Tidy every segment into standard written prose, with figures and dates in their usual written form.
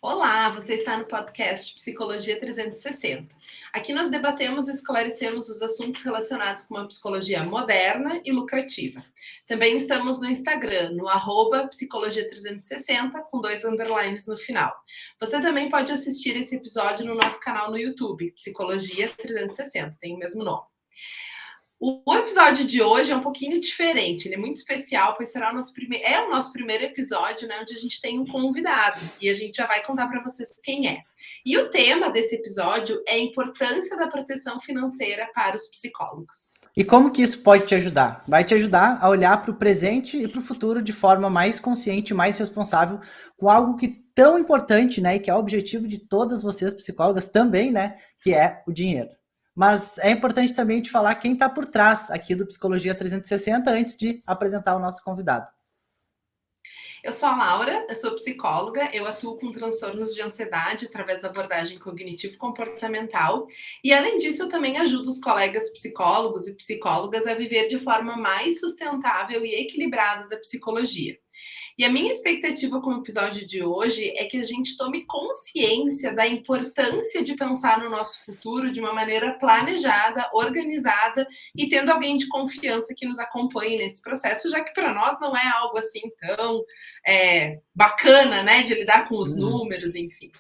Olá, você está no podcast Psicologia 360. Aqui nós debatemos e esclarecemos os assuntos relacionados com uma psicologia moderna e lucrativa. Também estamos no Instagram, no @Psicologia 360, com 2 underlines no final. Você também pode assistir esse episódio no nosso canal no YouTube, Psicologia 360, tem o mesmo nome. O episódio de hoje é um pouquinho diferente, ele é muito especial, pois será o nosso primeiro episódio, né, onde a gente tem um convidado, e a gente já vai contar para vocês quem é. E o tema desse episódio é a importância da proteção financeira para os psicólogos. E como que isso pode te ajudar? Vai te ajudar a olhar para o presente e para o futuro de forma mais consciente, mais responsável, com algo que tão importante, né, e que é o objetivo de todas vocês psicólogas também, né, que é o dinheiro. Mas é importante também te falar quem está por trás aqui do Psicologia 360 antes de apresentar o nosso convidado. Eu sou a Laura, eu sou psicóloga, eu atuo com transtornos de ansiedade através da abordagem cognitivo-comportamental e, além disso, eu também ajudo os colegas psicólogos e psicólogas a viver de forma mais sustentável e equilibrada da psicologia. E a minha expectativa com o episódio de hoje é que a gente tome consciência da importância de pensar no nosso futuro de uma maneira planejada, organizada e tendo alguém de confiança que nos acompanhe nesse processo, já que para nós não é algo assim tão bacana, né, de lidar com os números, enfim.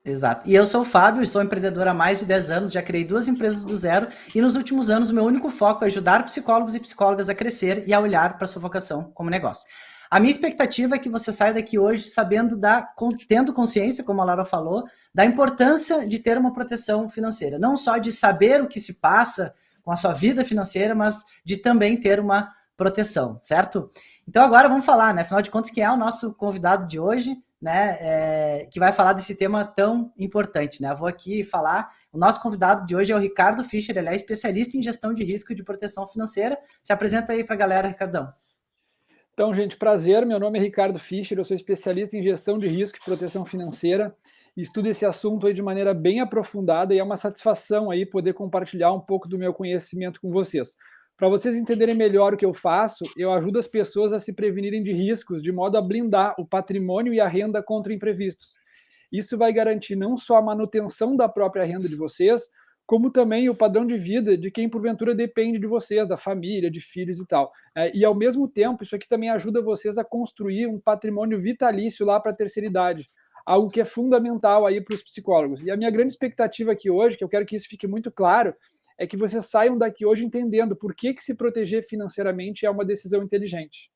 Exato. E eu sou o Fábio, sou empreendedor há mais de 10 anos, já criei 2 empresas do zero e nos últimos anos o meu único foco é ajudar psicólogos e psicólogas a crescer e a olhar para sua vocação como negócio. A minha expectativa é que você saia daqui hoje sabendo tendo consciência, como a Laura falou, da importância de ter uma proteção financeira. Não só de saber o que se passa com a sua vida financeira, mas de também ter uma proteção, certo? Então agora vamos falar, né? Afinal de contas, quem é o nosso convidado de hoje, né? Que vai falar desse tema tão importante, né? Eu vou aqui falar. O nosso convidado de hoje é o Ricardo Fischer, ele é especialista em gestão de risco e de proteção financeira. Se apresenta aí para a galera, Ricardão. Então, gente, prazer, meu nome é Ricardo Fischer, eu sou especialista em gestão de risco e proteção financeira, estudo esse assunto aí de maneira bem aprofundada e é uma satisfação aí poder compartilhar um pouco do meu conhecimento com vocês. Para vocês entenderem melhor o que eu faço, eu ajudo as pessoas a se prevenirem de riscos, de modo a blindar o patrimônio e a renda contra imprevistos. Isso vai garantir não só a manutenção da própria renda de vocês, como também o padrão de vida de quem porventura depende de vocês, da família, de filhos e tal. E ao mesmo tempo, isso aqui também ajuda vocês a construir um patrimônio vitalício lá para a terceira idade, algo que é fundamental aí para os psicólogos. E a minha grande expectativa aqui hoje, que eu quero que isso fique muito claro, é que vocês saiam daqui hoje entendendo por que se proteger financeiramente é uma decisão inteligente.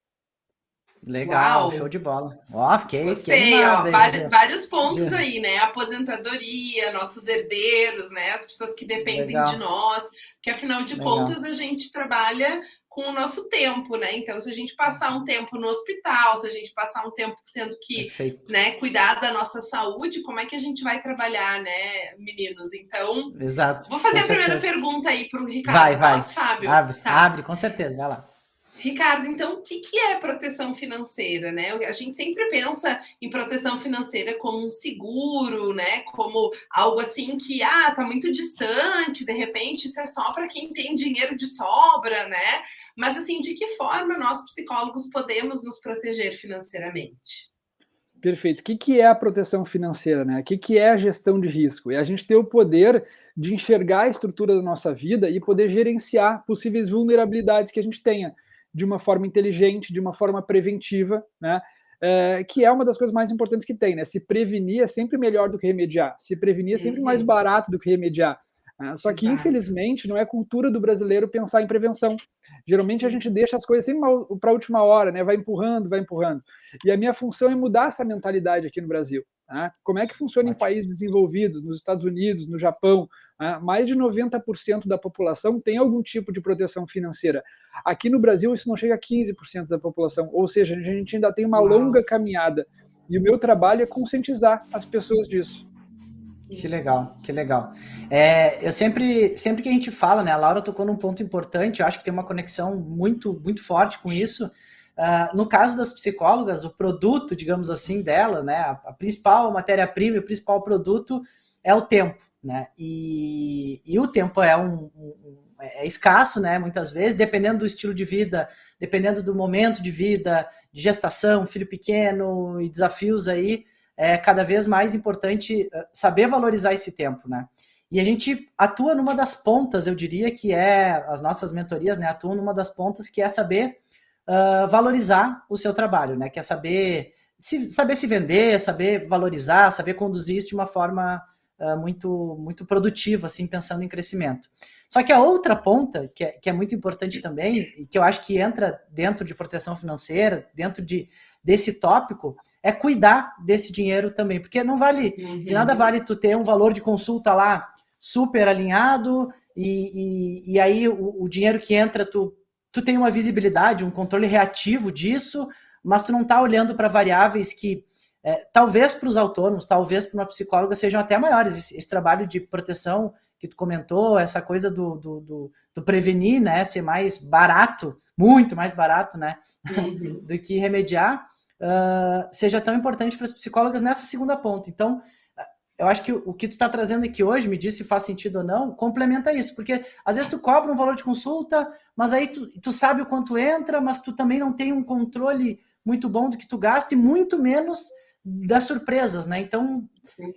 Legal, Uau. show de bola. Ó, fiquei Gostei, animado. Vários pontos aí, né? Aposentadoria, nossos herdeiros, né? As pessoas que dependem de nós, que afinal de contas a gente trabalha com o nosso tempo, né? Então, se a gente passar um tempo no hospital, se a gente passar um tempo tendo que, né, cuidar da nossa saúde, como é que a gente vai trabalhar, né, meninos? Então, exato, vou fazer a primeira pergunta aí para o Ricardo. Vai. Fábio? Abre, com certeza, vai lá. Ricardo, então, o que é proteção financeira, né? A gente sempre pensa em proteção financeira como um seguro, né? Como algo assim que, tá muito distante, de repente isso é só para quem tem dinheiro de sobra, né? Mas, assim, de que forma nós, psicólogos, podemos nos proteger financeiramente? Perfeito. O que é a proteção financeira, né? O que é a gestão de risco? É a gente ter o poder de enxergar a estrutura da nossa vida e poder gerenciar possíveis vulnerabilidades que a gente tenha de uma forma inteligente, de uma forma preventiva, né? Que é uma das coisas mais importantes que tem, né? Se prevenir é sempre melhor do que remediar. Se prevenir é sempre mais barato do que remediar. Só que, infelizmente, não é cultura do brasileiro pensar em prevenção. Geralmente a gente deixa as coisas sempre para a última hora, né? Vai empurrando. E a minha função é mudar essa mentalidade aqui no Brasil. Tá? Como é que funciona em países desenvolvidos, nos Estados Unidos, no Japão? Mais de 90% da população tem algum tipo de proteção financeira. Aqui no Brasil isso não chega a 15% da população, ou seja, a gente ainda tem uma longa caminhada. E o meu trabalho é conscientizar as pessoas disso. Que legal. Eu sempre que a gente fala, né, a Laura tocou num ponto importante, eu acho que tem uma conexão muito, muito forte com isso. No caso das psicólogas, o produto, digamos assim, dela, né, a principal matéria-prima e o principal produto é o tempo, né, e o tempo é escasso, né, muitas vezes, dependendo do estilo de vida, dependendo do momento de vida, de gestação, filho pequeno e desafios aí, é cada vez mais importante saber valorizar esse tempo, né? E a gente atua numa das pontas, eu diria que as nossas mentorias, né, atuam numa das pontas que é saber valorizar o seu trabalho, né? Que é saber se vender, saber valorizar, saber conduzir isso de uma forma muito, muito produtiva, assim, pensando em crescimento. Só que a outra ponta, que é muito importante também, e que eu acho que entra dentro de proteção financeira, dentro desse tópico, é cuidar desse dinheiro também, porque não vale, de nada vale tu ter um valor de consulta lá super alinhado, e aí o dinheiro que entra, tu tem uma visibilidade, um controle reativo disso, mas tu não está olhando para variáveis que talvez para os autônomos, talvez para uma psicóloga sejam até maiores. Esse trabalho de proteção que tu comentou, essa coisa do prevenir, né, ser mais barato, muito mais barato, né, do que remediar, seja tão importante para as psicólogas nessa segunda ponta. Então, eu acho que o que tu está trazendo aqui hoje, me diz se faz sentido ou não, complementa isso, porque às vezes tu cobra um valor de consulta, mas aí tu sabe o quanto entra, mas tu também não tem um controle muito bom do que tu gasta e muito menos das surpresas, né? Então,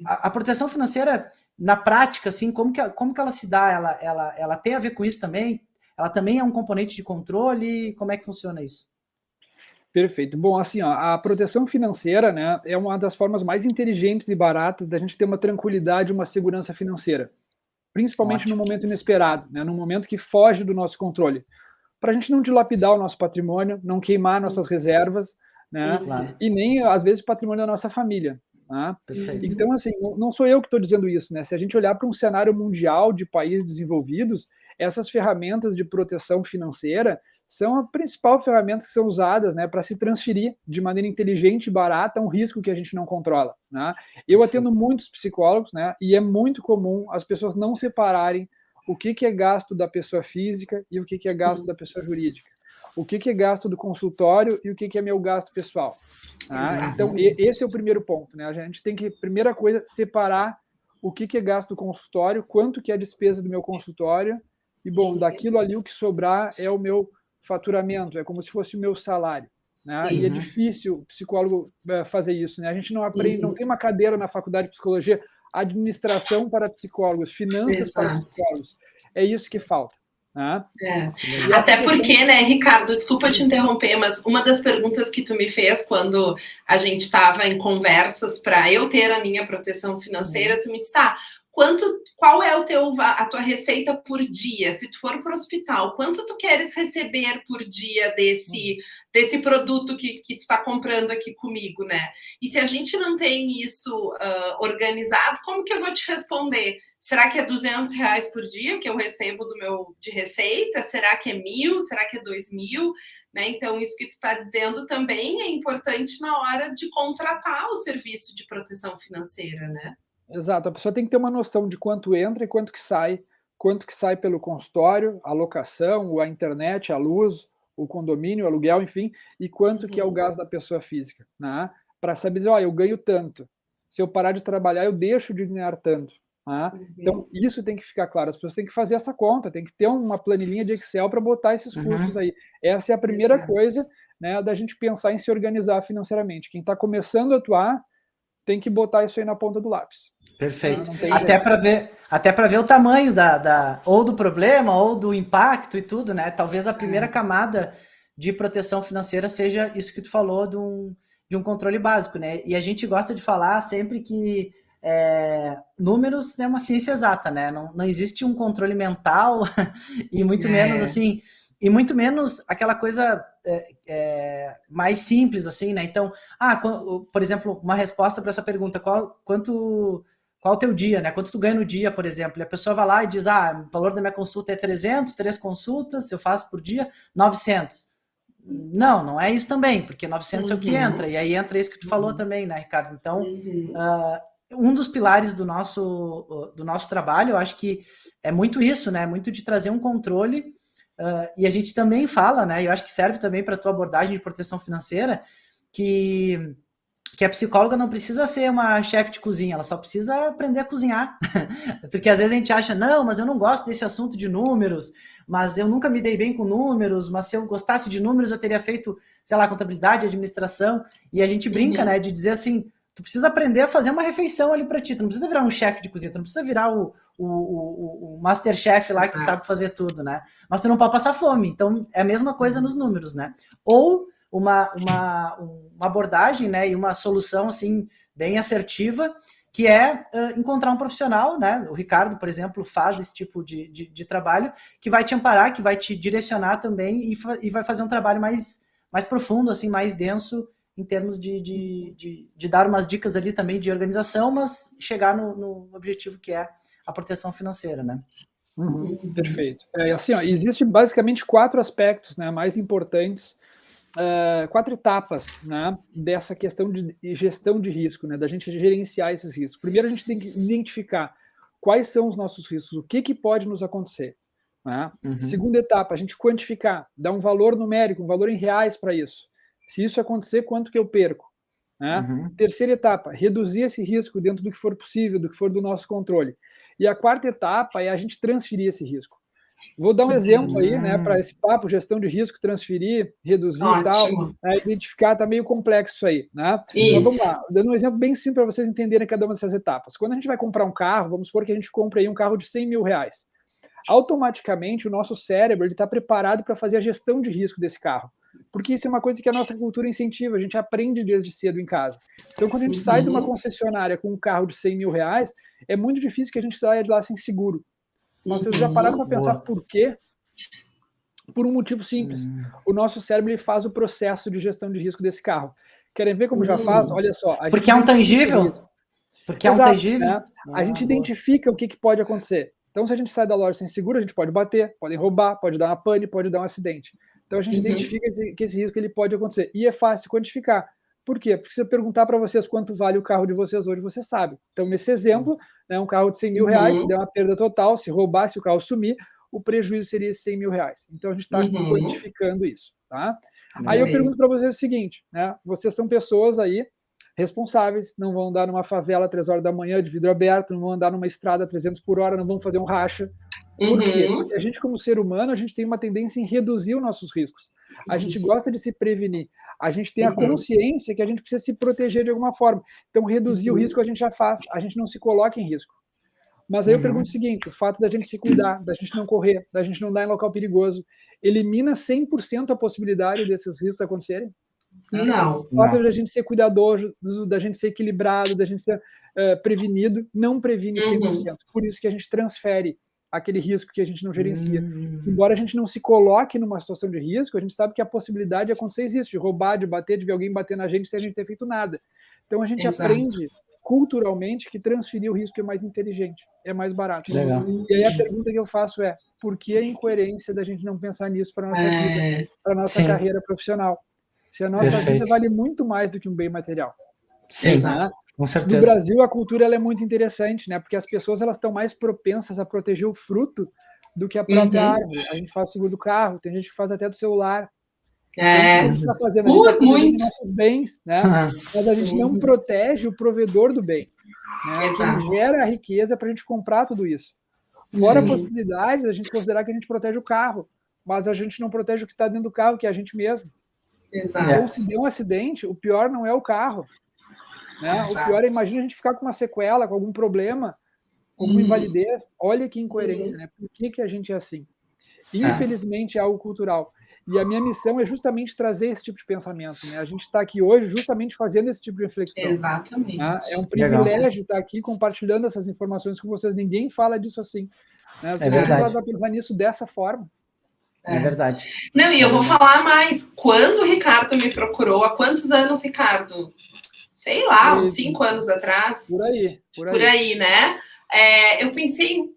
a proteção financeira, na prática, assim, como que ela se dá? Ela tem a ver com isso também? Ela também é um componente de controle? Como é que funciona isso? Perfeito. Bom, assim, ó, a proteção financeira, né, é uma das formas mais inteligentes e baratas da gente ter uma tranquilidade, uma segurança financeira, principalmente no momento inesperado, né, no momento que foge do nosso controle, para a gente não dilapidar o nosso patrimônio, não queimar nossas reservas, né, e nem, às vezes, o patrimônio da nossa família. Tá? Então, assim, não sou eu que estou dizendo isso, né? Se a gente olhar para um cenário mundial de países desenvolvidos, essas ferramentas de proteção financeira são a principal ferramenta que são usadas, né, para se transferir de maneira inteligente e barata um risco que a gente não controla. Né? Eu atendo muitos psicólogos, né, e é muito comum as pessoas não separarem o que é gasto da pessoa física e o que é gasto da pessoa jurídica. O que é gasto do consultório e o que é meu gasto pessoal. Tá? Então, esse é o primeiro ponto. Né? A gente tem que, primeira coisa, separar o que é gasto do consultório, quanto que é a despesa do meu consultório, e, bom, daquilo ali o que sobrar é o meu faturamento, é como se fosse o meu salário. Né? E é difícil o psicólogo fazer isso. Né? A gente não aprende, não tem uma cadeira na faculdade de psicologia, administração para psicólogos, finanças para psicólogos. É isso que falta. Né? Até porque, né, Ricardo, desculpa te interromper, mas uma das perguntas que tu me fez quando a gente estava em conversas para eu ter a minha proteção financeira, tu me disse, tá, qual é a tua receita por dia? Se tu for para o hospital, quanto tu queres receber por dia desse produto que tu está comprando aqui comigo, né? E se a gente não tem isso organizado, como que eu vou te responder? Será que é R$200 por dia que eu recebo de receita? Será que é 1.000? Será que é 2.000? Né? Então, isso que tu está dizendo também é importante na hora de contratar o serviço de proteção financeira, né? Exato, a pessoa tem que ter uma noção de quanto entra e quanto que sai pelo consultório, a locação, a internet, a luz, o condomínio, o aluguel, enfim, e quanto que é o gasto da pessoa física, né? Para saber dizer, eu ganho tanto, se eu parar de trabalhar, eu deixo de ganhar tanto. Né? Então, isso tem que ficar claro, as pessoas têm que fazer essa conta, tem que ter uma planilhinha de Excel para botar esses custos aí. Essa é a primeira coisa, né, da gente pensar em se organizar financeiramente. Quem está começando a atuar, tem que botar isso aí na ponta do lápis. Perfeito. Até para ver o tamanho ou do problema ou do impacto e tudo, né? Talvez a primeira camada de proteção financeira seja isso que tu falou de um controle básico, né? E a gente gosta de falar sempre que números é uma ciência exata, né? Não existe um controle mental e muito menos assim, e muito menos aquela coisa mais simples, assim, né? Então, por exemplo, uma resposta para essa pergunta, qual o teu dia, né? Quanto tu ganha no dia, por exemplo? E a pessoa vai lá e diz, o valor da minha consulta é 300, 3 consultas, eu faço por dia 900. Não é isso também, porque 900 é o que entra, e aí entra isso que tu falou também, né, Ricardo? Então, um dos pilares do nosso trabalho, eu acho que é muito isso, né? Muito de trazer um controle. E a gente também fala, né? Eu acho que serve também para a tua abordagem de proteção financeira, que a psicóloga não precisa ser uma chefe de cozinha, ela só precisa aprender a cozinhar. Porque às vezes a gente acha, não, mas eu não gosto desse assunto de números, mas eu nunca me dei bem com números, mas se eu gostasse de números eu teria feito, sei lá, contabilidade, administração, e a gente brinca, né, de dizer assim, Tu precisa aprender a fazer uma refeição ali para ti. Tu não precisa virar um chefe de cozinha, tu não precisa virar o Masterchef lá que sabe fazer tudo, né? Mas tu não pode passar fome. Então, é a mesma coisa nos números, né? Ou uma abordagem, né, e uma solução, assim, bem assertiva, que é encontrar um profissional, né? O Ricardo, por exemplo, faz esse tipo de trabalho, que vai te amparar, que vai te direcionar também e vai fazer um trabalho mais profundo, assim, mais denso, em termos de dar umas dicas ali também de organização, mas chegar no objetivo que é a proteção financeira, né? Perfeito. Assim, ó, existe basicamente 4 aspectos, né, mais importantes, 4 etapas, né, dessa questão de gestão de risco, né, da gente gerenciar esses riscos. Primeiro, a gente tem que identificar quais são os nossos riscos, o que pode nos acontecer. Né? Segunda etapa, a gente quantificar, dar um valor numérico, um valor em reais para isso. Se isso acontecer, quanto que eu perco? Né? Terceira etapa, reduzir esse risco dentro do que for possível, do que for do nosso controle. E a quarta etapa é a gente transferir esse risco. Vou dar um exemplo aí, né, para esse papo, gestão de risco, transferir, reduzir e tal, identificar, tá meio complexo isso aí, né? Mas vamos lá, dando um exemplo bem simples para vocês entenderem cada uma dessas etapas. Quando a gente vai comprar um carro, vamos supor que a gente compra aí um carro de 100 mil reais. Automaticamente, o nosso cérebro está preparado para fazer a gestão de risco desse carro. Porque isso é uma coisa que a nossa cultura incentiva, a gente aprende desde cedo em casa. Então, quando a gente sai de uma concessionária com um carro de 100 mil reais, é muito difícil que a gente saia de lá sem seguro. Mas vocês já pararam para pensar por quê? Por um motivo simples. O nosso cérebro ele faz o processo de gestão de risco desse carro. Querem ver como já faz? Olha só. Porque é um tangível? Porque é um tangível? Né? A gente identifica o que pode acontecer. Então, se a gente sai da loja sem seguro, a gente pode bater, podem roubar, pode dar uma pane, pode dar um acidente. Então, a gente identifica que esse risco ele pode acontecer. E é fácil quantificar. Por quê? Porque se eu perguntar para vocês quanto vale o carro de vocês hoje, você sabe. Então, nesse exemplo, né, um carro de 100 mil reais, se der uma perda total, se roubar, se o carro sumir, o prejuízo seria 100 mil reais. Então, a gente está quantificando isso. Tá? Aí eu pergunto para vocês o seguinte, né? Vocês são pessoas aí responsáveis, não vão andar numa favela 3 horas da manhã de vidro aberto, não vão andar numa estrada 300 por hora, não vão fazer um racha. Por quê? Porque a gente, como ser humano, a gente tem uma tendência em reduzir os nossos riscos. A gente gosta de se prevenir. A gente tem a consciência que a gente precisa se proteger de alguma forma. Então, reduzir o risco a gente já faz. A gente não se coloca em risco. Mas aí eu pergunto o seguinte, o fato da gente se cuidar, da gente não correr, da gente não andar em local perigoso, elimina 100% a possibilidade desses riscos acontecerem? Não. O fato da gente ser cuidadoso, da gente ser equilibrado, da gente ser prevenido, não previne 100%. Por isso que a gente transfere aquele risco que a gente não gerencia. Embora a gente não se coloque numa situação de risco, a gente sabe que a possibilidade de acontecer existe, de roubar, de bater, de ver alguém bater na gente sem a gente ter feito nada. Então a gente aprende culturalmente que transferir o risco é mais inteligente, é mais barato. Legal. E aí a pergunta que eu faço é, por que a incoerência da gente não pensar nisso para a nossa vida, para a nossa carreira profissional? Se a nossa vida vale muito mais do que um bem material. Sim, né? Com certeza. No Brasil, a cultura ela é muito interessante, né? Porque as pessoas elas estão mais propensas a proteger o fruto do que a própria árvore. A gente faz seguro do carro, tem gente que faz até do celular. Então, o que a gente está fazendo? A gente está protegendo nossos bens, né? Mas a gente não protege o provedor do bem. Né? Quem gera a riqueza para a gente comprar tudo isso. Fora a possibilidade da gente considerar que a gente protege o carro, mas a gente não protege o que está dentro do carro, que é a gente mesmo. Então, se der um acidente, o pior não é o carro. Né? O pior é, imagina a gente ficar com uma sequela, com algum problema, com alguma invalidez. Olha que incoerência, né? Por que a gente é assim? Infelizmente é algo cultural. E a minha missão é justamente trazer esse tipo de pensamento. Né? A gente está aqui hoje justamente fazendo esse tipo de reflexão. Exatamente. Né? É um privilégio estar aqui compartilhando essas informações com vocês. Ninguém fala disso assim. Né? Você vai pensar nisso dessa forma. É verdade. Não, e eu vou falar mais. Quando o Ricardo me procurou, há quantos anos, Ricardo? Sei lá, uns 5 anos atrás. Por aí, né? Eu pensei,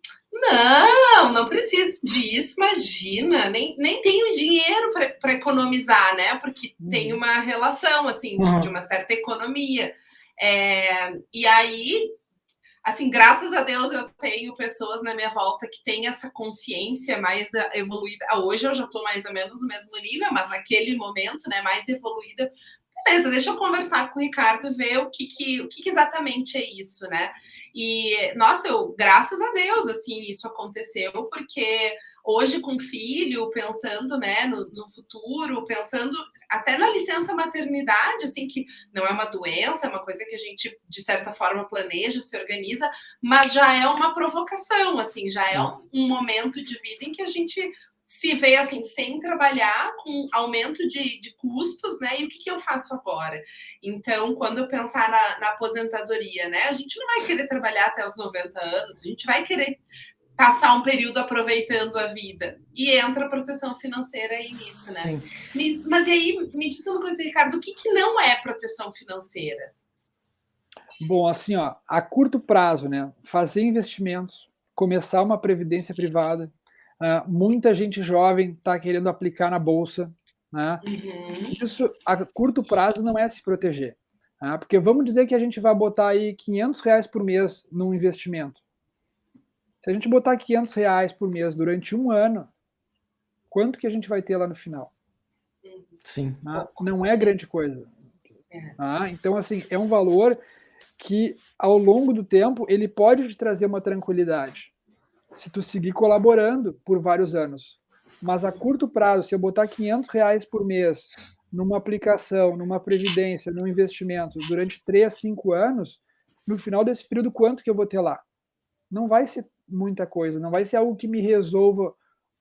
não preciso disso, imagina, nem tenho dinheiro para economizar, né? Porque tem uma relação, assim, de uma certa economia. E aí, assim, graças a Deus eu tenho pessoas na minha volta que têm essa consciência mais evoluída. Hoje eu já estou mais ou menos no mesmo nível, mas naquele momento, né, mais evoluída. beleza, deixa eu conversar com o Ricardo e ver o que exatamente é isso, né? E, nossa, graças a Deus, assim, isso aconteceu, porque hoje com filho, pensando, né, no futuro, pensando até na licença maternidade, assim, que não é uma doença, é uma coisa que a gente, de certa forma, planeja, se organiza, mas já é uma provocação, assim, já é um momento de vida em que a gente se vê assim, sem trabalhar, com aumento de custos, né? E o que eu faço agora? Então, quando eu pensar na aposentadoria, né? A gente não vai querer trabalhar até os 90 anos, a gente vai querer passar um período aproveitando a vida. E entra a proteção financeira aí nisso, né? Sim. Mas e aí, me diz uma coisa, Ricardo, o que não é proteção financeira? Bom, assim, ó, a curto prazo, né? Fazer investimentos, começar uma previdência privada. Muita gente jovem está querendo aplicar na bolsa, né? Isso a curto prazo não é se proteger, né? Porque vamos dizer que a gente vai botar aí R$500 por mês num investimento. Se a gente botar R$500 por mês durante um ano, quanto que a gente vai ter lá no final? Sim. Não é grande coisa. Então, assim, é um valor que ao longo do tempo ele pode te trazer uma tranquilidade se tu seguir colaborando por vários anos. Mas a curto prazo, se eu botar R$500 por mês numa aplicação, numa previdência, num investimento, durante 3 a 5 anos, no final desse período, quanto que eu vou ter lá? Não vai ser muita coisa, não vai ser algo que me resolva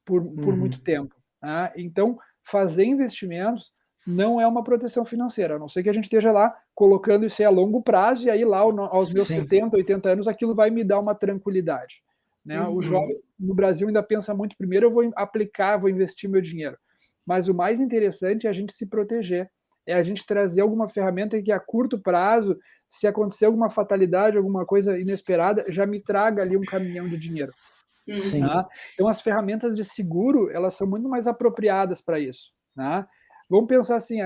por muito tempo. Né? Então, fazer investimentos não é uma proteção financeira, a não ser que a gente esteja lá colocando isso aí a longo prazo, e aí lá aos meus 70, 80 anos, aquilo vai me dar uma tranquilidade. Né? O jovem no Brasil ainda pensa muito, primeiro eu vou aplicar, vou investir meu dinheiro. Mas o mais interessante é a gente se proteger, é a gente trazer alguma ferramenta que a curto prazo, se acontecer alguma fatalidade, alguma coisa inesperada, já me traga ali um caminhão de dinheiro. Tá? Então as ferramentas de seguro, elas são muito mais apropriadas para isso. Tá? Vamos pensar assim,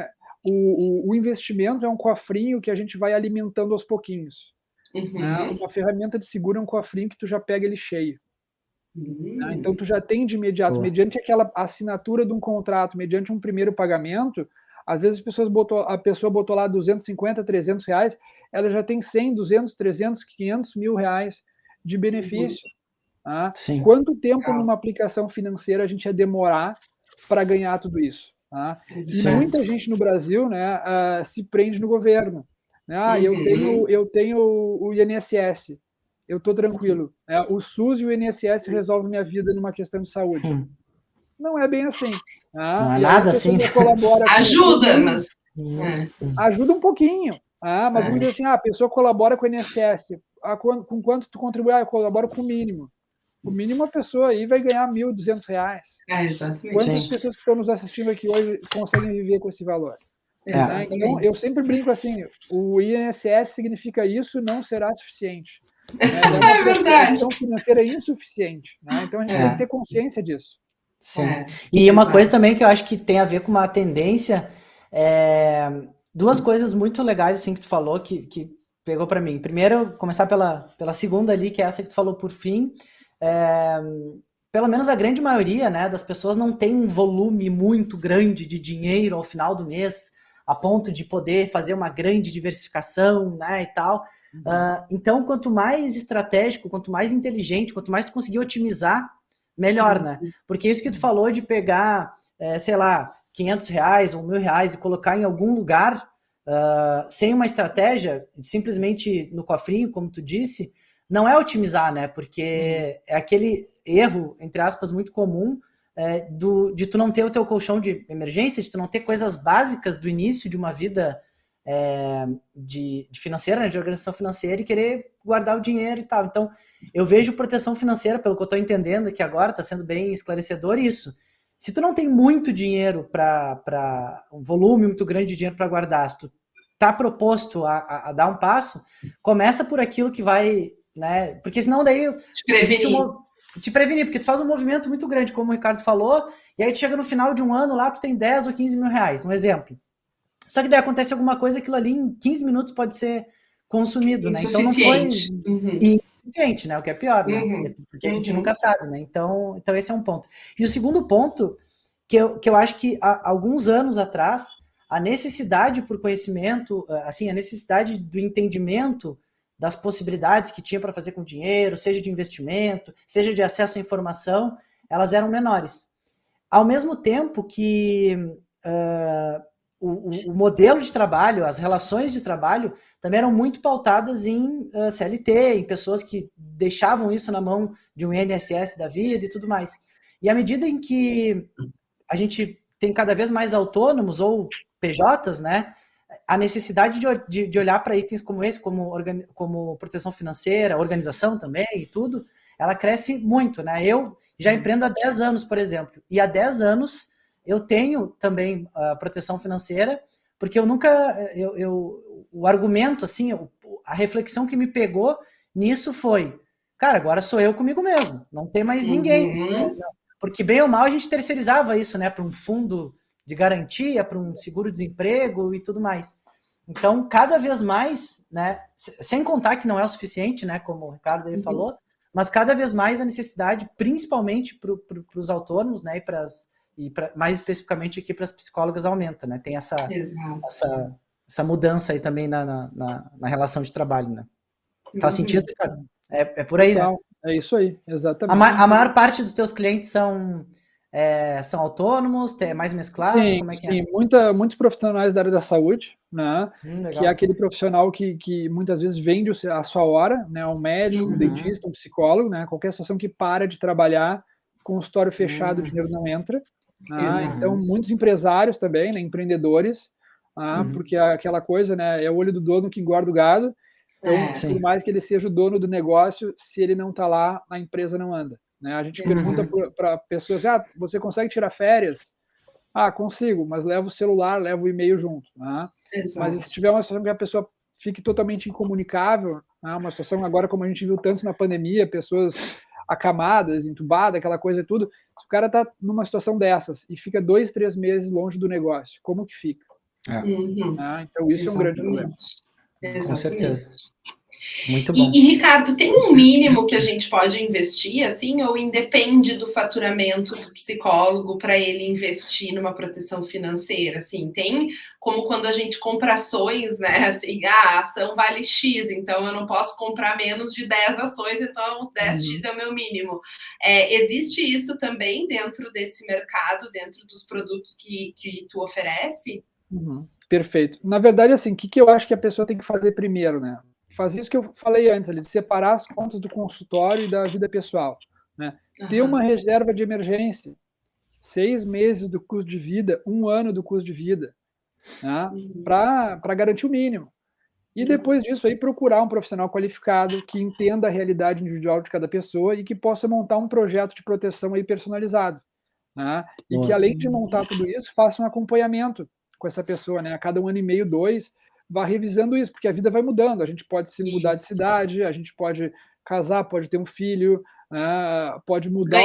o investimento é um cofrinho que a gente vai alimentando aos pouquinhos. Né? Uma ferramenta de seguro é um cofrinho que tu já pega ele cheio. Né? Então tu já tem de imediato, mediante aquela assinatura de um contrato, mediante um primeiro pagamento, às vezes a pessoa botou lá 250, 300 reais, ela já tem 100, 200, 300, 500 mil reais de benefício. Tá? Quanto tempo numa aplicação financeira a gente ia demorar para ganhar tudo isso? Tá? E muita gente no Brasil, né, se prende no governo. Eu tenho o INSS, eu estou tranquilo. O SUS e o INSS resolvem minha vida numa questão de saúde. Não é bem assim. Não é nada assim. Ajuda, mas... Ajuda um pouquinho. Mas vamos dizer assim, a pessoa colabora com o INSS. Com quanto tu contribui? Eu colaboro com o mínimo. O mínimo a pessoa aí vai ganhar R$1.200. Exatamente. Quantas pessoas que estão nos assistindo aqui hoje conseguem viver com esse valor? Então, eu sempre brinco assim, o INSS significa isso não será suficiente. É uma proteção financeira insuficiente. Né? Então, a gente tem que ter consciência disso. Sim. E uma coisa também que eu acho que tem a ver com uma tendência, duas coisas muito legais assim que tu falou, que pegou para mim. Primeiro, começar pela segunda ali, que é essa que tu falou por fim. Pelo menos a grande maioria, né, das pessoas não tem um volume muito grande de dinheiro ao final do mês, a ponto de poder fazer uma grande diversificação, né, e tal. Então, quanto mais estratégico, quanto mais inteligente, quanto mais tu conseguir otimizar, melhor, né? Porque isso que tu falou de pegar, sei lá, R$500 ou R$1.000 e colocar em algum lugar, sem uma estratégia, simplesmente no cofrinho, como tu disse, não é otimizar, né? Porque é aquele erro, entre aspas, muito comum de tu não ter o teu colchão de emergência, de tu não ter coisas básicas do início de uma vida de financeira, né? De organização financeira, e querer guardar o dinheiro e tal. Então, eu vejo proteção financeira, pelo que eu estou entendendo aqui agora, está sendo bem esclarecedor isso. Se tu não tem muito dinheiro para um volume muito grande de dinheiro para guardar, se tu tá proposto a dar um passo, começa por aquilo que vai, né? Porque senão daí te prevenir, porque tu faz um movimento muito grande, como o Ricardo falou, e aí tu chega no final de um ano lá, tu tem 10 ou 15 mil reais, um exemplo. Só que daí acontece alguma coisa, aquilo ali em 15 minutos pode ser consumido, né? Então não foi insuficiente, né? O que é pior, né? Porque a gente nunca sabe, né? Então esse é um ponto. E o segundo ponto, que eu acho que há alguns anos atrás, a necessidade por conhecimento, assim, a necessidade do entendimento das possibilidades que tinha para fazer com dinheiro, seja de investimento, seja de acesso à informação, elas eram menores. Ao mesmo tempo que o modelo de trabalho, as relações de trabalho, também eram muito pautadas em CLT, em pessoas que deixavam isso na mão de um INSS da vida e tudo mais. E à medida em que a gente tem cada vez mais autônomos ou PJs, né, a necessidade de olhar para itens como esse, como proteção financeira, organização também e tudo, ela cresce muito, né? Eu já empreendo há 10 anos, por exemplo, e há 10 anos eu tenho também proteção financeira, porque eu nunca, o argumento, assim, a reflexão que me pegou nisso foi, cara, agora sou eu comigo mesmo, não tem mais ninguém. Porque bem ou mal a gente terceirizava isso, né, para um fundo de garantia, para um seguro-desemprego e tudo mais. Então, cada vez mais, né, sem contar que não é o suficiente, né, como o Ricardo aí falou, mas cada vez mais a necessidade, principalmente para os autônomos, né, mais especificamente aqui para as psicólogas, aumenta, né? Tem essa mudança aí também na relação de trabalho, né? Faz sentido, Ricardo? É por aí, Total. né? É isso aí, exatamente. A maior parte dos teus clientes são autônomos, é mais mesclado? Sim, como é que sim. é? Muitos profissionais da área da saúde, né? Que é aquele profissional que muitas vezes vende a sua hora, né? Um médico, um dentista, um psicólogo, né? Qualquer situação que para de trabalhar, consultório fechado, o dinheiro não entra. Né? Então, muitos empresários também, né? Empreendedores, porque aquela coisa, né? É o olho do dono que engorda o gado. Então, por mais que ele seja o dono do negócio, se ele não está lá, a empresa não anda. Né? A gente pergunta para pessoas, você consegue tirar férias? Consigo, mas levo o celular, levo o e-mail junto. Né? Mas se tiver uma situação que a pessoa fique totalmente incomunicável, né? Uma situação agora como a gente viu tanto na pandemia, pessoas acamadas, entubadas, aquela coisa e tudo, se o cara está numa situação dessas e fica 2, 3 meses longe do negócio, como que fica? Então isso é um grande problema. Com certeza. Muito bom. E, Ricardo, tem um mínimo que a gente pode investir, assim, ou independe do faturamento do psicólogo para ele investir numa proteção financeira? Assim, tem como quando a gente compra ações, né? Assim, a ação vale X, então eu não posso comprar menos de 10 ações, então os 10X é o meu mínimo. Existe isso também dentro desse mercado, dentro dos produtos que tu oferece? Perfeito. Na verdade, assim, o que eu acho que a pessoa tem que fazer primeiro, né? Fazer isso que eu falei antes, de separar as contas do consultório e da vida pessoal. Né? Ter uma reserva de emergência, 6 meses do custo de vida, 1 ano do custo de vida, né? Para garantir o mínimo. E depois disso aí procurar um profissional qualificado que entenda a realidade individual de cada pessoa e que possa montar um projeto de proteção aí personalizado. Né? E que além de montar tudo isso, faça um acompanhamento com essa pessoa, né? A cada 1 ano e meio, 2, vá revisando isso, porque a vida vai mudando. A gente pode se mudar de cidade, a gente pode casar, pode ter um filho, pode mudar,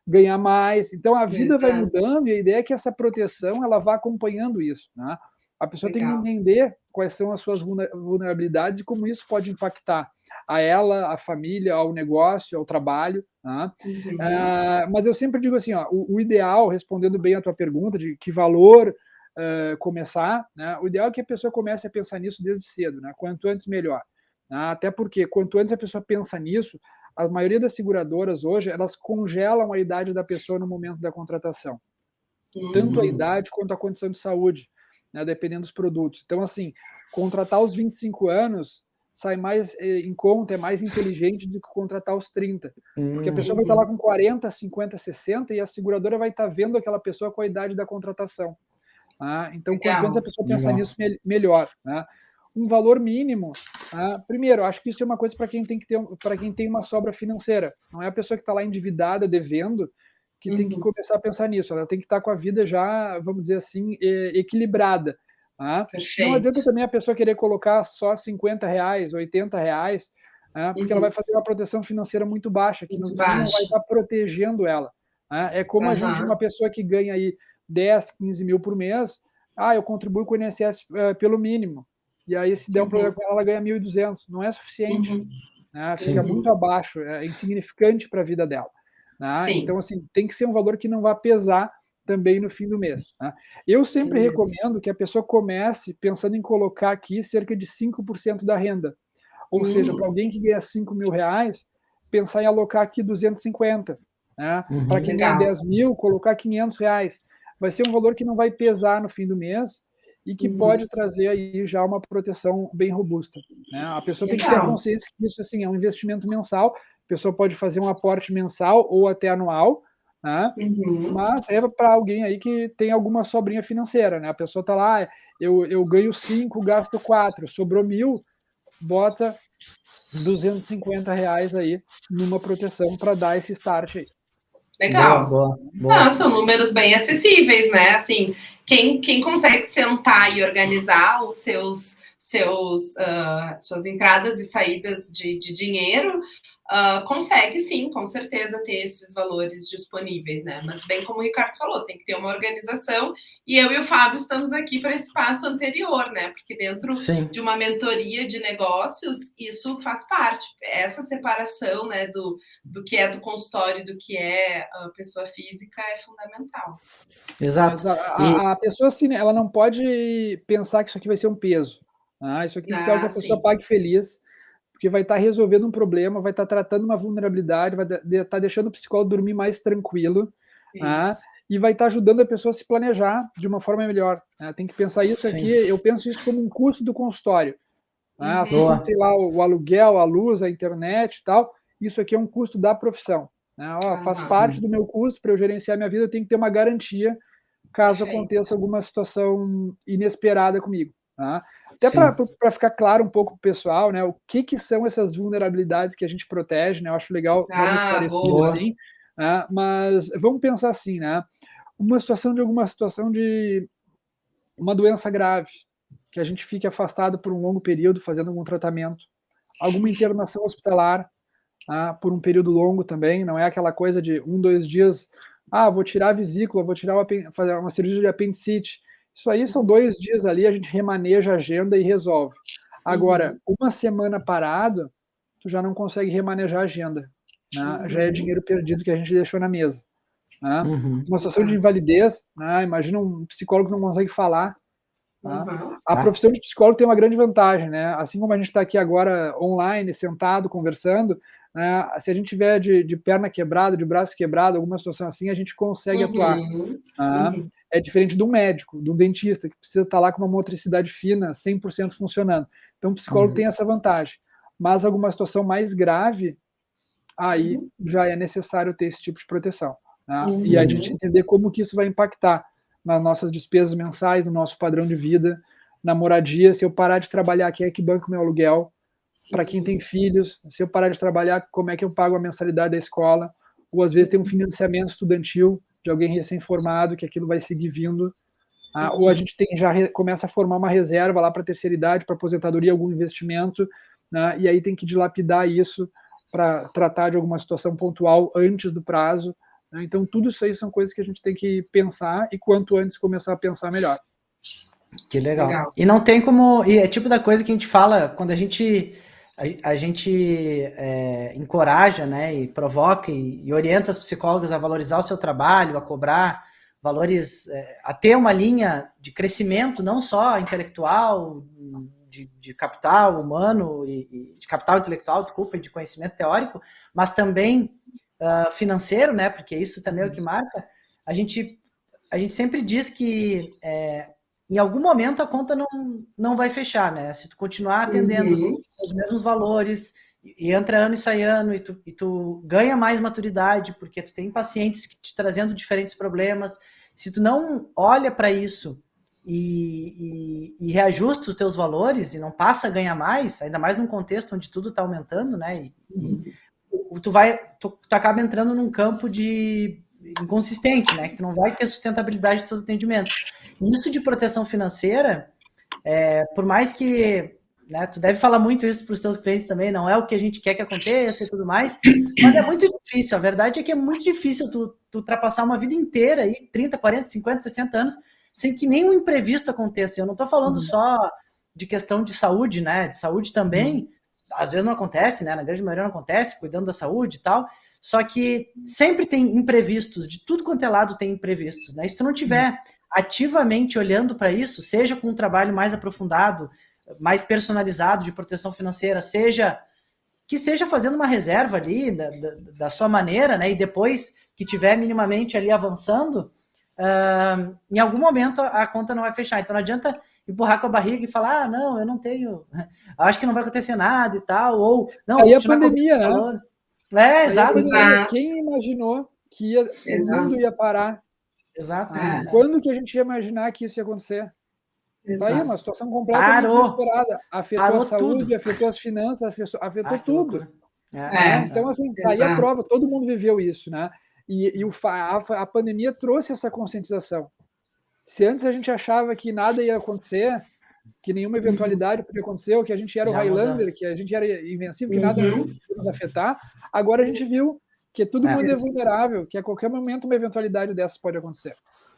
ganhar mais. Então a vida vai mudando e a ideia é que essa proteção ela vá acompanhando isso. Né? A pessoa tem que entender quais são as suas vulnerabilidades e como isso pode impactar a ela, a família, ao negócio, ao trabalho. Né? Mas eu sempre digo assim, o ideal, respondendo bem a tua pergunta de que valor começar, né? O ideal é que a pessoa comece a pensar nisso desde cedo, né? Quanto antes melhor. Né? Até porque quanto antes a pessoa pensa nisso, a maioria das seguradoras hoje, elas congelam a idade da pessoa no momento da contratação. Tanto a idade quanto a condição de saúde, né? Dependendo dos produtos. Então, assim, contratar aos 25 anos sai mais em conta, é mais inteligente do que contratar aos 30. Porque a pessoa vai estar lá com 40, 50, 60 e a seguradora vai estar vendo aquela pessoa com a idade da contratação. Então, quanto antes a pessoa pensar nisso, melhor. Né? Um valor mínimo, primeiro, acho que isso é uma coisa para quem tem uma sobra financeira. Não é a pessoa que está lá endividada, devendo, que tem que começar a pensar nisso. Ela tem que estar com a vida já, vamos dizer assim, equilibrada. Não adianta também a pessoa querer colocar só R$50, R$80, porque ela vai fazer uma proteção financeira muito baixa, que no fim não vai estar protegendo ela. É como a gente, uma pessoa que ganha aí 10, 15 mil por mês, eu contribuo com o INSS pelo mínimo. E aí, se der um problema com ela, ela ganha 1.200. Não é suficiente. Fica muito abaixo, é insignificante para a vida dela. Então, assim, tem que ser um valor que não vá pesar também no fim do mês. Tá? Eu sempre recomendo que a pessoa comece pensando em colocar aqui cerca de 5% da renda. Ou seja, para alguém que ganha 5 mil reais, pensar em alocar aqui 250. Né? Para quem ganha 10 mil, colocar 500 reais. Vai ser um valor que não vai pesar no fim do mês e que pode trazer aí já uma proteção bem robusta. Né? A pessoa tem que ter a consciência que isso assim, é um investimento mensal, a pessoa pode fazer um aporte mensal ou até anual, né? Mas é para alguém aí que tem alguma sobrinha financeira. Né? A pessoa está lá, eu ganho 5, gasto 4, sobrou 1.000, bota 250 reais aí numa proteção para dar esse start aí. Legal. Boa. Não, são números bem acessíveis, né? Assim, quem consegue sentar e organizar os suas entradas e saídas de dinheiro, consegue sim, com certeza, ter esses valores disponíveis, né? Mas bem como o Ricardo falou, tem que ter uma organização, e eu e o Fábio estamos aqui para esse passo anterior, né? Porque dentro de uma mentoria de negócios, isso faz parte. Essa separação, né, do que é do consultório e do que é a pessoa física é fundamental. Exato. A pessoa, assim, ela não pode pensar que isso aqui vai ser um peso. Isso aqui tem que ser algo que a pessoa pague feliz, porque vai estar resolvendo um problema, vai estar tratando uma vulnerabilidade, vai estar deixando o psicólogo dormir mais tranquilo, e vai estar ajudando a pessoa a se planejar de uma forma melhor. Tem que pensar isso aqui, eu penso isso como um custo do consultório. Assim como, sei lá, o aluguel, a luz, a internet e tal, isso aqui é um custo da profissão. Faz parte do meu custo, para eu gerenciar minha vida, eu tenho que ter uma garantia caso aconteça alguma situação inesperada comigo. Até para ficar claro um pouco para o pessoal, né, o que são essas vulnerabilidades que a gente protege, né, eu acho legal dar uma esclarecida assim, mas vamos pensar assim, né, alguma situação de uma doença grave, que a gente fique afastado por um longo período fazendo algum tratamento, alguma internação hospitalar, por um período longo também, não é aquela coisa de 1, 2 dias, vou tirar a vesícula, vou fazer uma cirurgia de apendicite. Isso aí são 2 dias ali, a gente remaneja a agenda e resolve. Agora, uma semana parado, tu já não consegue remanejar a agenda. Já é dinheiro perdido que a gente deixou na mesa. Uma situação de invalidez, imagina um psicólogo que não consegue falar. A profissão de psicólogo tem uma grande vantagem, né? Assim como a gente está aqui agora online, sentado, conversando, se a gente tiver de perna quebrada, de braço quebrado, alguma situação assim, a gente consegue atuar. É diferente de um médico, de um dentista, que precisa estar lá com uma motricidade fina, 100% funcionando. Então, o psicólogo tem essa vantagem. Mas alguma situação mais grave, aí já é necessário ter esse tipo de proteção. E a gente entender como que isso vai impactar nas nossas despesas mensais, no nosso padrão de vida, na moradia. Se eu parar de trabalhar, quem é que banca o meu aluguel? Para quem tem filhos, se eu parar de trabalhar, como é que eu pago a mensalidade da escola? Ou às vezes tem um financiamento estudantil de alguém recém-formado, que aquilo vai seguir vindo. Ou a gente começa a formar uma reserva lá para a terceira idade, para aposentadoria, algum investimento, e aí tem que dilapidar isso para tratar de alguma situação pontual antes do prazo. Então, tudo isso aí são coisas que a gente tem que pensar, e quanto antes começar a pensar, melhor. Que legal. E não tem como... E é tipo da coisa que a gente fala, quando a gente encoraja, né, e provoca e orienta as psicólogas a valorizar o seu trabalho, a cobrar valores, a ter uma linha de crescimento, não só intelectual, de capital humano, e de capital intelectual, desculpa, e de conhecimento teórico, mas também financeiro, né, porque isso também é o que marca. A gente sempre diz que em algum momento a conta não vai fechar, né? Se tu continuar atendendo os mesmos valores, e entra ano e sai ano, e tu ganha mais maturidade, porque tu tem pacientes te trazendo diferentes problemas. Se tu não olha para isso e reajusta os teus valores e não passa a ganhar mais, ainda mais num contexto onde tudo está aumentando, né? Tu acaba entrando num campo de inconsistente, né? Que tu não vai ter sustentabilidade dos seus atendimentos. E isso de proteção financeira, por mais que, né, tu deve falar muito isso para os teus clientes também, não é o que a gente quer que aconteça e tudo mais, mas é muito difícil. A verdade é que é muito difícil tu ultrapassar uma vida inteira, aí, 30, 40, 50, 60 anos, sem que nenhum imprevisto aconteça. Eu não estou falando só de questão de saúde, né? De saúde também, às vezes não acontece, né? Na grande maioria não acontece, cuidando da saúde e tal. só que sempre tem imprevistos, de tudo quanto é lado tem imprevistos, né? E se tu não tiver ativamente olhando para isso, seja com um trabalho mais aprofundado, mais personalizado de proteção financeira, seja fazendo uma reserva ali da sua maneira, né? E depois que tiver minimamente ali avançando, em algum momento a conta não vai fechar. Então não adianta empurrar com a barriga e falar, não, eu não tenho, acho que não vai acontecer nada e tal, ou não, aí a pandemia, né? Exato. Quem imaginou que o mundo ia parar? Exato. Quando que a gente ia imaginar que isso ia acontecer? Tá aí uma situação completamente inesperada. Afetou a saúde, tudo. Afetou as finanças, afetou tudo. Então, assim, tá aí a prova, todo mundo viveu isso, né? E a pandemia trouxe essa conscientização. Se antes a gente achava que nada ia acontecer, que nenhuma eventualidade podia acontecer, ou que a gente era o Highlander, que a gente era invencível, que nada ia nos afetar, agora a gente viu que todo mundo é vulnerável, que a qualquer momento uma eventualidade dessas pode acontecer.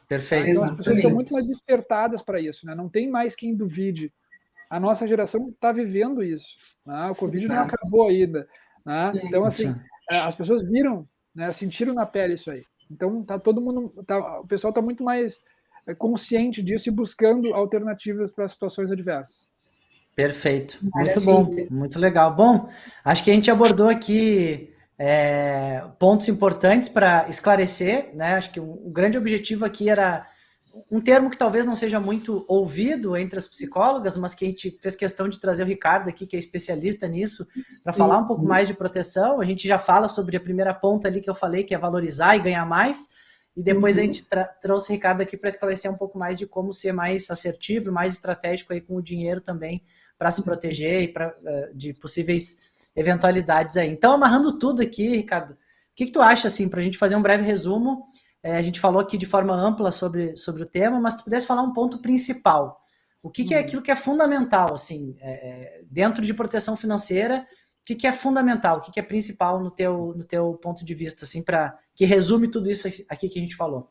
Perfeito. Então as pessoas estão muito mais despertadas para isso, né? Não tem mais quem duvide. A nossa geração está vivendo isso. Né? O Covid não acabou ainda. Né? Então, assim, as pessoas viram, né, sentiram na pele isso aí. Então, todo mundo, o pessoal está muito mais consciente disso e buscando alternativas para situações adversas. Perfeito. Muito bom. Muito legal. Bom, acho que a gente abordou aqui pontos importantes para esclarecer, né? Acho que o grande objetivo aqui era um termo que talvez não seja muito ouvido entre as psicólogas, mas que a gente fez questão de trazer o Ricardo aqui, que é especialista nisso, para falar um pouco mais de proteção. A gente já fala sobre a primeira ponta ali que eu falei, que é valorizar e ganhar mais, e depois a gente trouxe o Ricardo aqui para esclarecer um pouco mais de como ser mais assertivo e mais estratégico aí com o dinheiro também, para se proteger e de possíveis eventualidades aí. Então, amarrando tudo aqui, Ricardo, o que tu acha, assim, para a gente fazer um breve resumo? A gente falou aqui de forma ampla sobre o tema, mas se tu pudesse falar um ponto principal, o que é aquilo que é fundamental, assim, dentro de proteção financeira, o que é fundamental, o que é principal no teu ponto de vista, assim, que resume tudo isso aqui que a gente falou?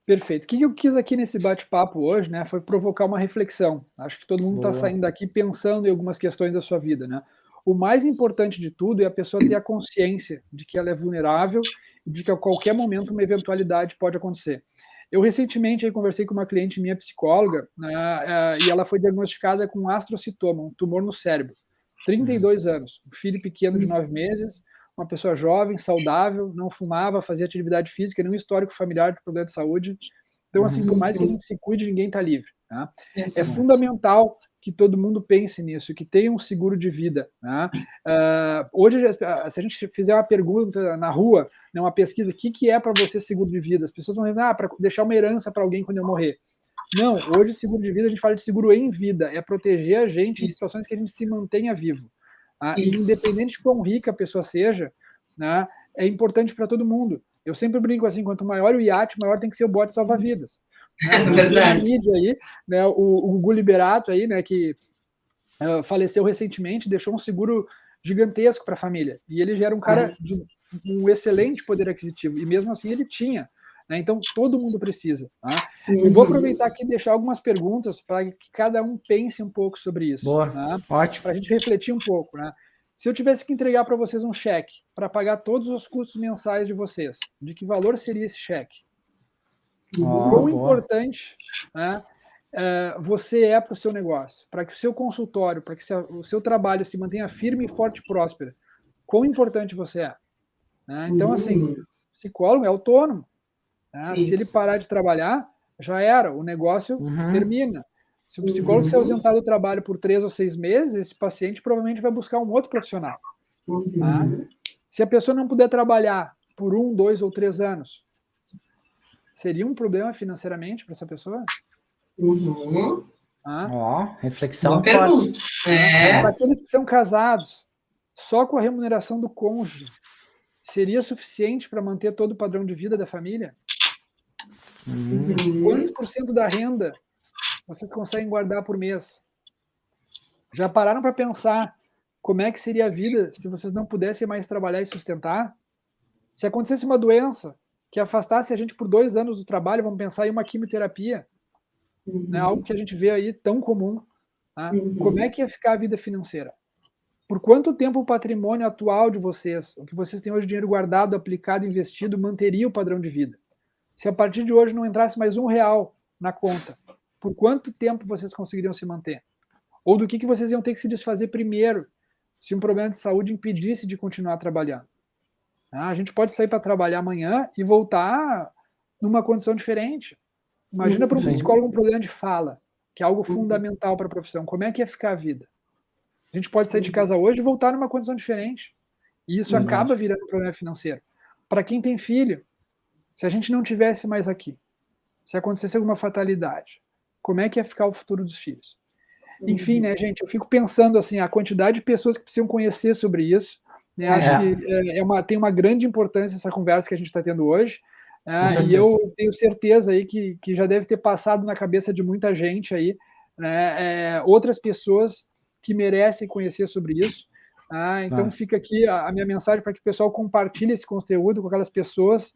Perfeito. O que eu quis aqui nesse bate-papo hoje, né, foi provocar uma reflexão. Acho que todo mundo está saindo daqui pensando em algumas questões da sua vida, né? O mais importante de tudo é a pessoa ter a consciência de que ela é vulnerável e de que a qualquer momento uma eventualidade pode acontecer. Eu recentemente conversei com uma cliente minha psicóloga, né, e ela foi diagnosticada com astrocitoma, um tumor no cérebro. 32 anos, um filho pequeno de 9 meses, uma pessoa jovem, saudável, não fumava, fazia atividade física, nenhum histórico familiar de problema de saúde. Então, assim, por mais que a gente se cuide, ninguém está livre. Tá? É fundamental que todo mundo pense nisso, que tenha um seguro de vida. Né? Hoje, se a gente fizer uma pergunta na rua, né, uma pesquisa, o que é para você seguro de vida? As pessoas vão dizer, para deixar uma herança para alguém quando eu morrer. Não, hoje seguro de vida, a gente fala de seguro em vida, é proteger a gente em situações que a gente se mantenha vivo. E independente de quão rica a pessoa seja, né, é importante para todo mundo. Eu sempre brinco assim, quanto maior o iate, maior tem que ser o bote salva-vidas. É verdade. Aí, né, o Gugu Liberato, aí, né, que faleceu recentemente, deixou um seguro gigantesco para a família. E ele já era um cara de um excelente poder aquisitivo, e mesmo assim ele tinha. Né, então, todo mundo precisa. Tá? Eu vou aproveitar aqui e deixar algumas perguntas para que cada um pense um pouco sobre isso. Boa, né, ótimo. Para a gente refletir um pouco. Né? Se eu tivesse que entregar para vocês um cheque para pagar todos os custos mensais de vocês, de que valor seria esse cheque? Quão importante, né, você é para o seu negócio, para que o seu consultório, para que o seu trabalho se mantenha firme, forte e próspero? Quão importante você é? Né? Então, assim, o psicólogo é autônomo. Né? Se ele parar de trabalhar, já era, o negócio termina. Se o psicólogo se ausentar do trabalho por 3 ou 6 meses, esse paciente provavelmente vai buscar um outro profissional. Tá? Se a pessoa não puder trabalhar por 1, 2 ou 3 anos, seria um problema financeiramente para essa pessoa? Reflexão forte. Para aqueles que são casados, só com a remuneração do cônjuge, seria suficiente para manter todo o padrão de vida da família? Quantos % da renda vocês conseguem guardar por mês? Já pararam para pensar como é que seria a vida se vocês não pudessem mais trabalhar e sustentar? Se acontecesse uma doença que afastasse a gente por 2 anos do trabalho, vamos pensar em uma quimioterapia, né, algo que a gente vê aí tão comum. Tá? Como é que ia ficar a vida financeira? por quanto tempo o patrimônio atual de vocês, o que vocês têm hoje de dinheiro guardado, aplicado, investido, manteria o padrão de vida? Se a partir de hoje não entrasse mais R$1 na conta, por quanto tempo vocês conseguiriam se manter? Ou do que vocês iam ter que se desfazer primeiro, se um problema de saúde impedisse de continuar trabalhando? A gente pode sair para trabalhar amanhã e voltar numa condição diferente. Imagina para um psicólogo um problema de fala, que é algo fundamental para a profissão. Como é que ia ficar a vida? A gente pode sair de casa hoje e voltar numa condição diferente. E isso acaba virando um problema financeiro. Para quem tem filho, se a gente não tivesse mais aqui, se acontecesse alguma fatalidade, como é que ia ficar o futuro dos filhos? Enfim, né, gente, eu fico pensando assim, a quantidade de pessoas que precisam conhecer sobre isso, né, acho que tem uma grande importância essa conversa que a gente está tendo hoje, e eu tenho certeza aí que já deve ter passado na cabeça de muita gente aí, né, outras pessoas que merecem conhecer sobre isso. Então fica aqui a minha mensagem para que o pessoal compartilhe esse conteúdo com aquelas pessoas,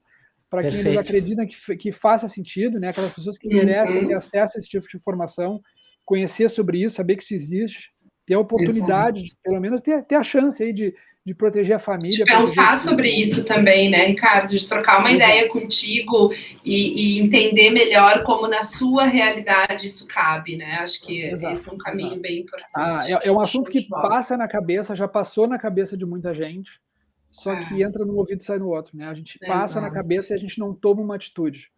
para quem eles acreditam que faça sentido, né, aquelas pessoas que merecem ter acesso a esse tipo de informação, conhecer sobre isso, saber que isso existe, ter a oportunidade, de, pelo menos ter a chance aí de proteger a família. De pensar sobre isso também, né, Ricardo? De trocar uma ideia contigo e entender melhor como na sua realidade isso cabe, né? Acho que esse é um caminho bem importante. É um assunto que passa na cabeça, já passou na cabeça de muita gente, só que entra num ouvido e sai no outro, né? A gente passa na cabeça e a gente não toma uma atitude.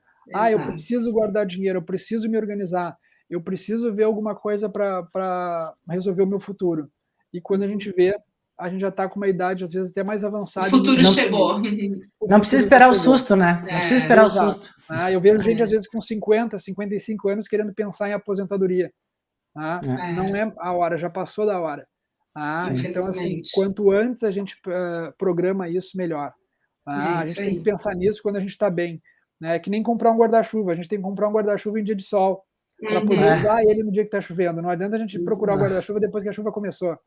Eu preciso guardar dinheiro, eu preciso me organizar, eu preciso ver alguma coisa para resolver o meu futuro. E quando a gente vê, a gente já está com uma idade, às vezes, até mais avançada. O futuro chegou. Não precisa esperar o susto, né? Não precisa esperar o susto. Eu vejo gente, às vezes, com 50, 55 anos, querendo pensar em aposentadoria. Não é a hora, já passou da hora. Então, assim, quanto antes a gente programa isso, melhor. A gente tem que pensar nisso quando a gente está bem. É que nem comprar um guarda-chuva. A gente tem que comprar um guarda-chuva em dia de sol, para poder usar ele no dia que está chovendo. Não adianta a gente procurar o guarda-chuva depois que a chuva começou.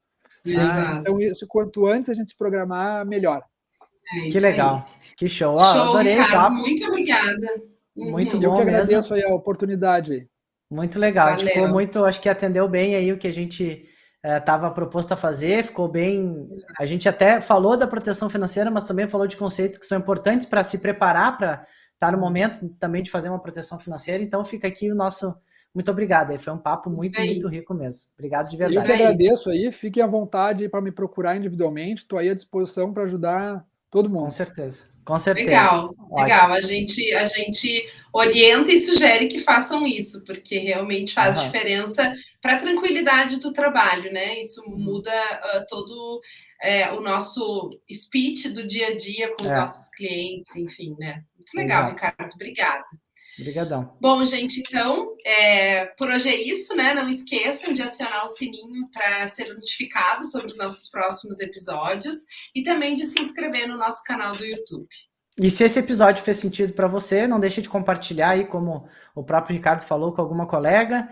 Então, isso, quanto antes a gente se programar, melhor. Que legal. Que show. Adorei Ricardo, o papo. muito obrigada. Muito bom eu que agradeço mesmo. aí a oportunidade. Aí. Muito legal. Valeu. Ficou muito, acho que atendeu bem aí o que a gente estava proposto a fazer, ficou bem. A gente até falou da proteção financeira, mas também falou de conceitos que são importantes para se preparar para estar no momento também de fazer uma proteção financeira. Então fica aqui o nosso muito obrigado. Foi um papo muito rico mesmo. Obrigado de verdade. Eu que agradeço aí. Fiquem à vontade para me procurar individualmente. Estou aí à disposição para ajudar todo mundo. Com certeza. Com certeza. Legal. A gente orienta e sugere que façam isso, porque realmente faz diferença para a tranquilidade do trabalho, né? Isso muda todo o nosso speech do dia a dia com os nossos clientes, enfim, né? Muito legal, Ricardo. Obrigada. Obrigadão. Bom, gente, então, por hoje é isso, né? Não esqueçam de acionar o sininho para ser notificado sobre os nossos próximos episódios e também de se inscrever no nosso canal do YouTube. E se esse episódio fez sentido para você, não deixe de compartilhar aí, como o próprio Ricardo falou, com alguma colega.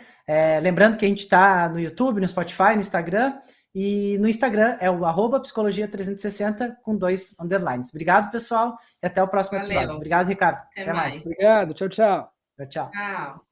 Lembrando que a gente está no YouTube, no Spotify, no Instagram. E no Instagram é o @psicologia360 com 2 underlines. Obrigado, pessoal, e até o próximo episódio. Obrigado, Ricardo. Até mais. Obrigado. Tchau, tchau. Tchau. Tchau.